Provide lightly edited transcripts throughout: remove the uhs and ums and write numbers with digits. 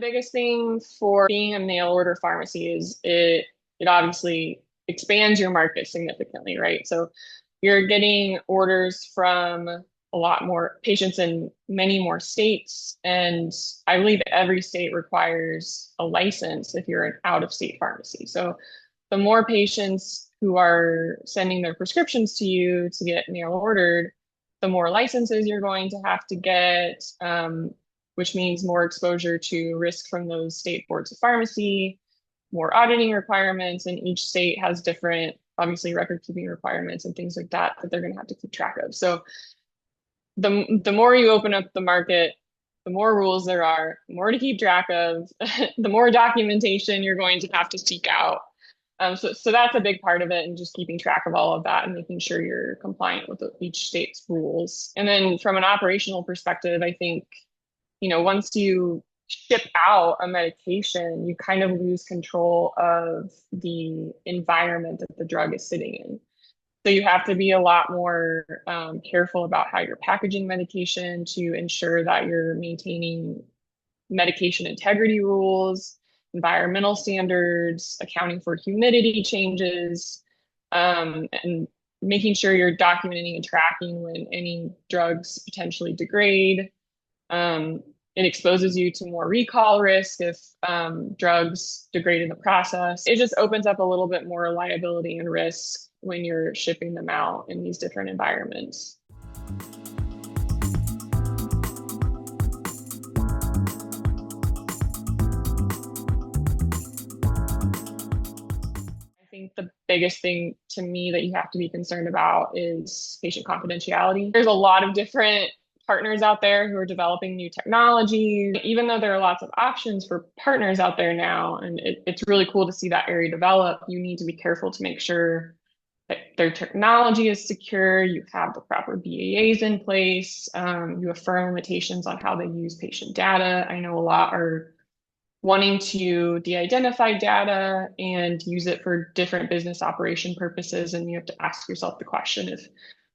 biggest thing for being a mail order pharmacy is it obviously expands your market significantly, right? So you're getting orders from a lot more patients in many more states. And I believe every state requires a license if you're an out-of-state pharmacy. So the more patients who are sending their prescriptions to you to get mail ordered, the more licenses you're going to have to get, which means more exposure to risk from those state boards of pharmacy, more auditing requirements, and each state has different, obviously, record keeping requirements and things like that that they're going to have to keep track of. So the more you open up the market, the more rules there are, the more to keep track of, the more documentation you're going to have to seek out. So that's a big part of it, and just keeping track of all of that and making sure you're compliant with each state's rules. And then from an operational perspective, I think, once you ship out a medication, you kind of lose control of the environment that the drug is sitting in. So you have to be a lot more careful about how you're packaging medication to ensure that you're maintaining medication integrity rules, environmental standards, accounting for humidity changes, and making sure you're documenting and tracking when any drugs potentially degrade. It exposes you to more recall risk if drugs degrade in the process. It just opens up a little bit more liability and risk when you're shipping them out in these different environments. I think the biggest thing to me that you have to be concerned about is patient confidentiality. There's a lot of different partners out there who are developing new technology. Even though there are lots of options for partners out there now, and it's really cool to see that area develop, you need to be careful to make sure that their technology is secure, you have the proper BAAs in place, you have firm limitations on how they use patient data. I know a lot are wanting to de-identify data and use it for different business operation purposes, and you have to ask yourself the question if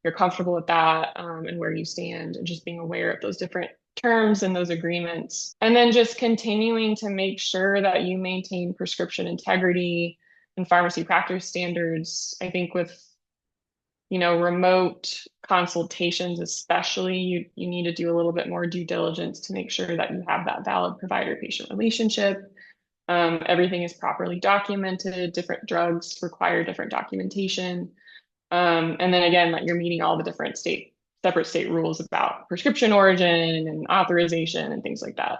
you're comfortable with that, and where you stand, and just being aware of those different terms and those agreements. And then just continuing to make sure that you maintain prescription integrity and pharmacy practice standards. I think with remote consultations especially, you need to do a little bit more due diligence to make sure that you have that valid provider-patient relationship. Everything is properly documented. Different drugs require different documentation. And then again, that you're meeting all the different separate state rules about prescription origin and authorization and things like that.